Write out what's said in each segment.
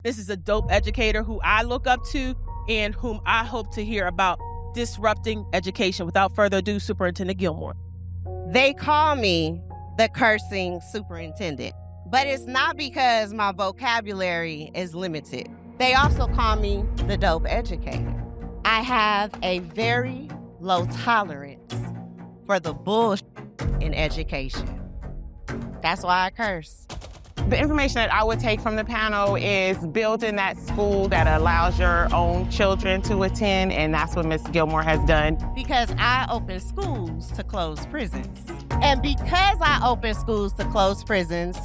This is a dope educator who I look up to and whom I hope to hear about disrupting education. Without further ado, Superintendent Gilmore. They call me the cursing superintendent, but it's not because my vocabulary is limited. They also call me the dope educator. I have a very low tolerance for the bullshit in education. That's why I curse. The information that I would take from the panel is building that school that allows your own children to attend, and that's what Ms. Gilmore has done. Because I open schools to close prisons. And because I open schools to close prisons,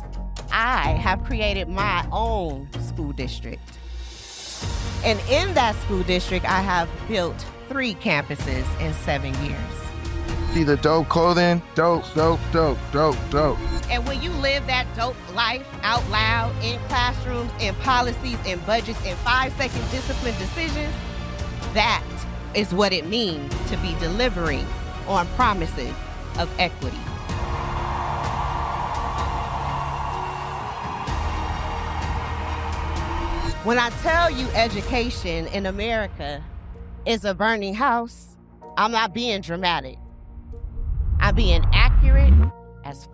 I have created my own school district. And in that school district, I have built 3 campuses in 7 years. See the dope clothing? Dope, dope, dope, dope, dope. And when you live that dope life out loud in classrooms, in policies, in budgets, in 5-second discipline decisions, that is what it means to be delivering on promises of equity. When I tell you education in America is a burning house, I'm not being dramatic. I'm being accurate as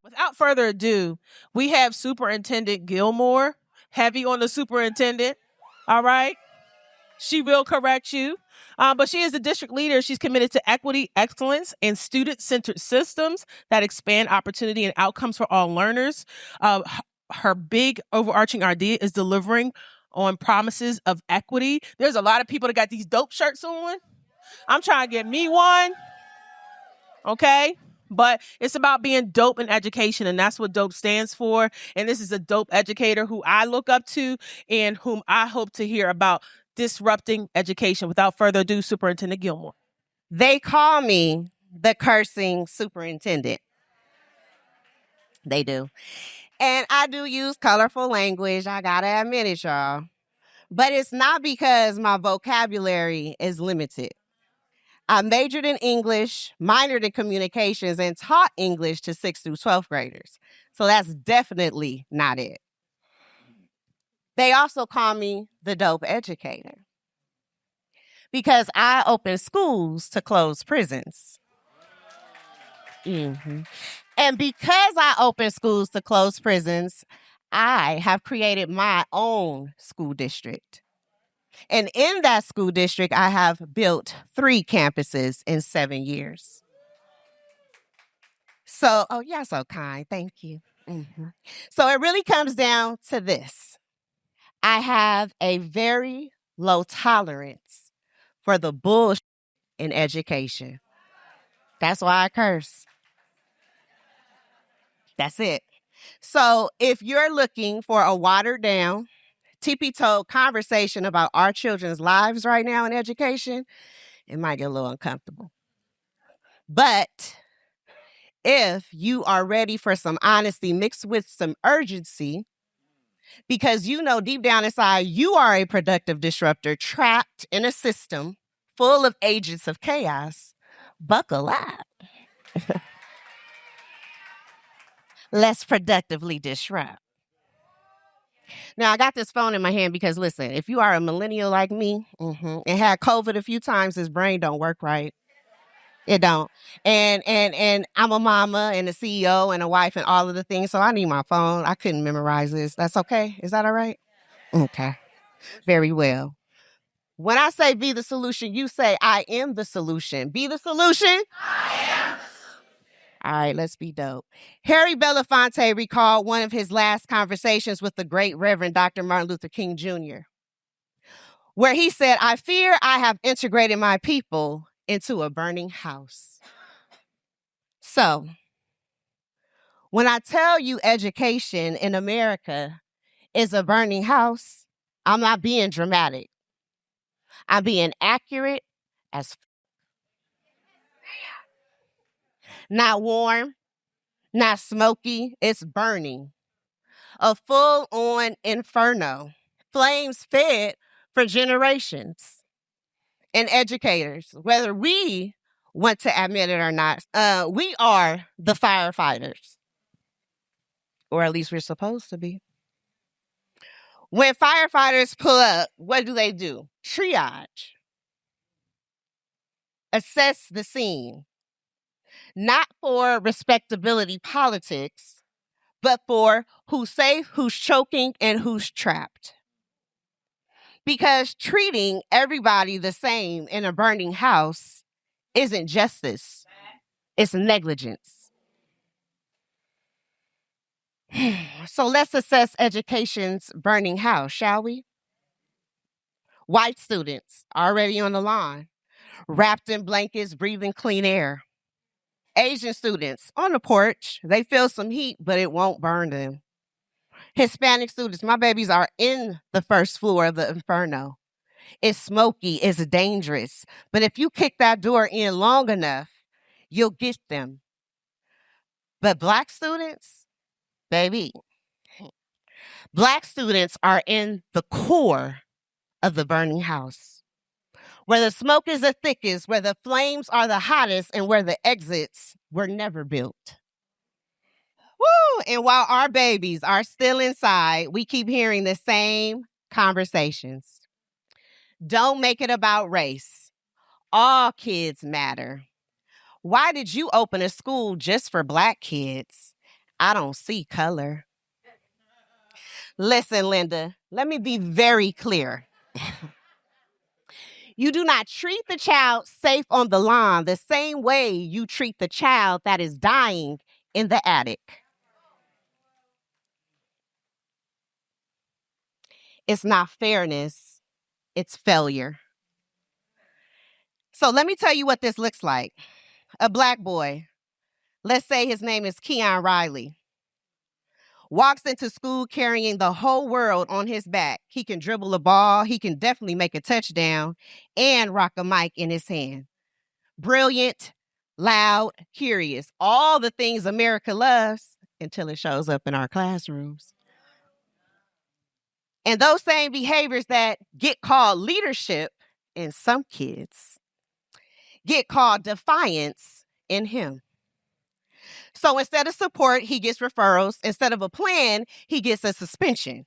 Without further ado, we have Superintendent Gilmore, heavy on the superintendent, all right? She will correct you, but she is the district leader. She's committed to equity, excellence, and student-centered systems that expand opportunity and outcomes for all learners. Her big overarching idea is delivering on promises of equity. There's a lot of people that got these dope shirts on. I'm trying to get me one, okay? But it's about being dope in education, and that's what dope stands for. And this is a dope educator who I look up to and whom I hope to hear about disrupting education. Without further ado, Superintendent Gilmore. They call me the cursing superintendent. They do. And I do use colorful language, I gotta admit it, y'all. But it's not because my vocabulary is limited. I majored in English, minored in communications, and taught English to 6th through 12th graders. So that's definitely not it. They also call me the dope educator because I open schools to close prisons. And because I open schools to close prisons, I have created my own school district. And in that school district, I have built 3 campuses in 7 years. So, oh, you're so kind. Thank you. So it really comes down to this. I have a very low tolerance for the bullshit in education. That's why I curse. That's it. So if you're looking for a watered down, tippy-toe conversation about our children's lives right now in education, it might get a little uncomfortable. But if you are ready for some honesty mixed with some urgency, because you know deep down inside you are a productive disruptor trapped in a system full of agents of chaos, buckle up. Let's productively disrupt. Now, I got this phone in my hand because, listen, if you are a millennial like me and had COVID a few times, this brain don't work right. It don't. And I'm a mama and a CEO and a wife and all of the things, so I need my phone. I couldn't memorize this. That's okay? Is that all right? Okay. Very well. When I say be the solution, you say I am the solution. Be the solution? I am. All right, let's be dope. Harry Belafonte recalled one of his last conversations with the great Reverend Dr. Martin Luther King Jr., where he said, I fear I have integrated my people into a burning house. So, when I tell you education in America is a burning house, I'm not being dramatic. I'm being accurate as not warm, not smoky, it's burning. A full-on inferno, flames fed for generations. And educators, whether we want to admit it or not, we are the firefighters. Or at least we're supposed to be. When firefighters pull up, what do? Triage. Assess the scene. Not for respectability politics, but for who's safe, who's choking, and who's trapped. Because treating everybody the same in a burning house isn't justice, it's negligence. So let's assess education's burning house, shall we? White students already on the lawn, wrapped in blankets, breathing clean air. Asian students on the porch, they feel some heat, but it won't burn them. Hispanic students, my babies are in the first floor of the inferno. It's smoky, it's dangerous, but if you kick that door in long enough, you'll get them. But Black students, baby, Black students are in the core of the burning house, where the smoke is the thickest, where the flames are the hottest, and where the exits were never built. Woo! And while our babies are still inside, we keep hearing the same conversations. Don't make it about race. All kids matter. Why did you open a school just for Black kids? I don't see color. Listen, Linda, let me be very clear. You do not treat the child safe on the lawn the same way you treat the child that is dying in the attic. It's not fairness, it's failure. So let me tell you what this looks like. A Black boy, let's say his name is Keon Riley, walks into school carrying the whole world on his back. He can dribble a ball, he can definitely make a touchdown, and rock a mic in his hand. Brilliant, loud, curious, all the things America loves until it shows up in our classrooms. And those same behaviors that get called leadership in some kids get called defiance in him. So instead of support, he gets referrals. Instead of a plan, he gets a suspension.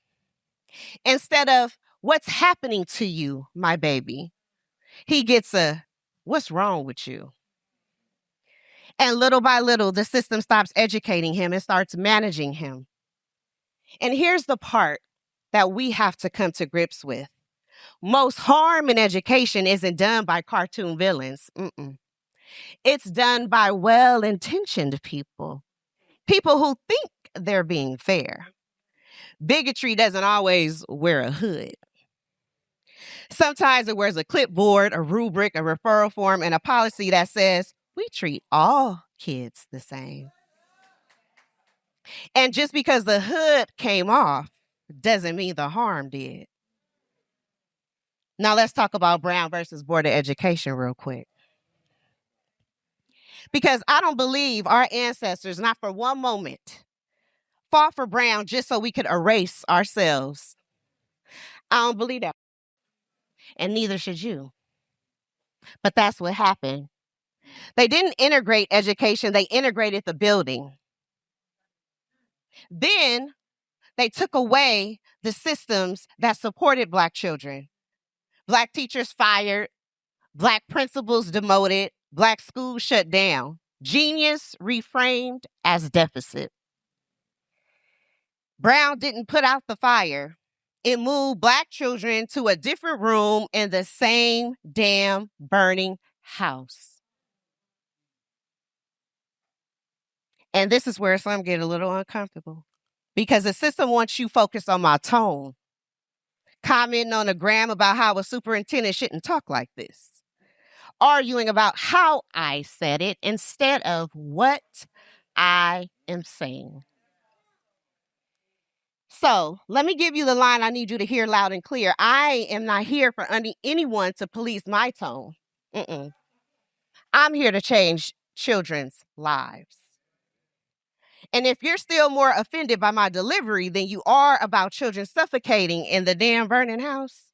Instead of what's happening to you, my baby, he gets a what's wrong with you? And little by little, the system stops educating him and starts managing him. And here's the part that we have to come to grips with. Most harm in education isn't done by cartoon villains. It's done by well-intentioned people who think they're being fair. Bigotry doesn't always wear a hood. Sometimes it wears a clipboard, a rubric, a referral form, and a policy that says, we treat all kids the same. And just because the hood came off doesn't mean the harm did. Now let's talk about Brown versus Board of Education real quick. Because I don't believe our ancestors, not for one moment, fought for Brown just so we could erase ourselves. I don't believe that. And neither should you. But that's what happened. They didn't integrate education, they integrated the building. Then they took away the systems that supported Black children. Black teachers fired, Black principals demoted, Black schools shut down. Genius reframed as deficit. Brown didn't put out the fire. It moved Black children to a different room in the same damn burning house. And this is where some get a little uncomfortable because the system wants you focused on my tone, commenting on the gram about how a superintendent shouldn't talk like this, arguing about how I said it instead of what I am saying. So let me give you the line I need you to hear loud and clear. I am not here for anyone to police my tone. I'm here to change children's lives. And if you're still more offended by my delivery than you are about children suffocating in the damn burning house,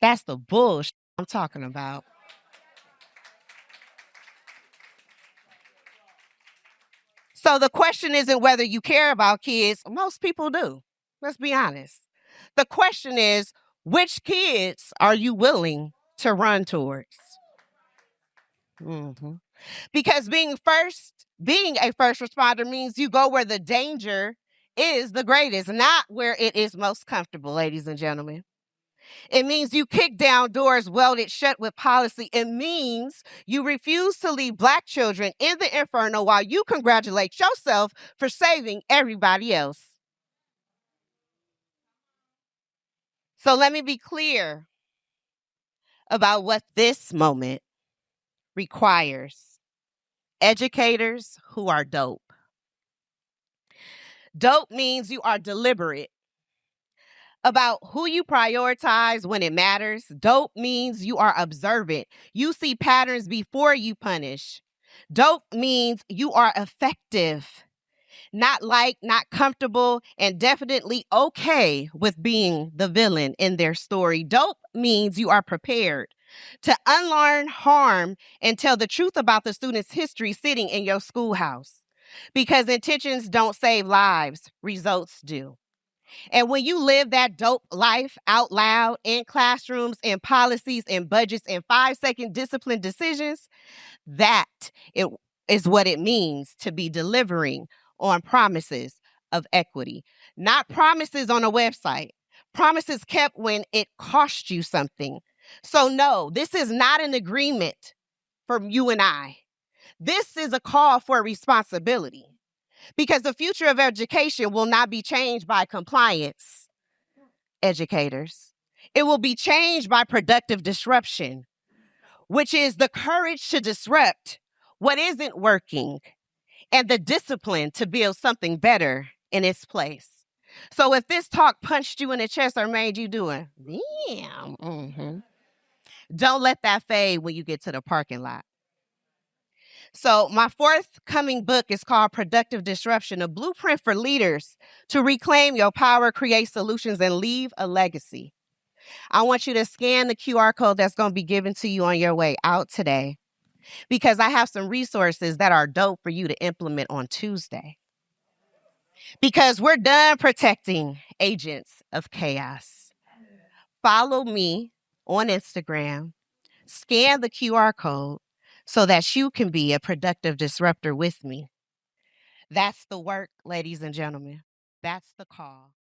that's the bullshit I'm talking about. So the question isn't whether you care about kids. Most people do. Let's be honest. The question is, which kids are you willing to run towards? Mm-hmm. Because being a first responder means you go where the danger is the greatest, not where it is most comfortable, ladies and gentlemen. It means you kick down doors welded shut with policy. It means you refuse to leave Black children in the inferno while you congratulate yourself for saving everybody else. So let me be clear about what this moment requires. Educators who are dope. Dope means you are deliberate about who you prioritize when it matters. Dope means you are observant. You see patterns before you punish. Dope means you are effective, not comfortable, and definitely okay with being the villain in their story. Dope means you are prepared to unlearn harm and tell the truth about the student's history sitting in your schoolhouse. Because intentions don't save lives, results do. And when you live that dope life out loud in classrooms, in policies, in budgets, in 5-second discipline decisions, that is what it means to be delivering on promises of equity. Not promises on a website, promises kept when it cost you something. So no, this is not an agreement from you and I. This is a call for responsibility. Because the future of education will not be changed by compliance, educators. It will be changed by productive disruption, which is the courage to disrupt what isn't working and the discipline to build something better in its place. So if this talk punched you in the chest or made you doing, damn, don't let that fade when you get to the parking lot. So my forthcoming book is called Productive Disruption, a blueprint for leaders to reclaim your power, create solutions, and leave a legacy. I want you to scan the QR code that's going to be given to you on your way out today, because I have some resources that are dope for you to implement on Tuesday. Because we're done protecting agents of chaos. Follow me on Instagram, scan the QR code, so that you can be a productive disruptor with me. That's the work, ladies and gentlemen. That's the call.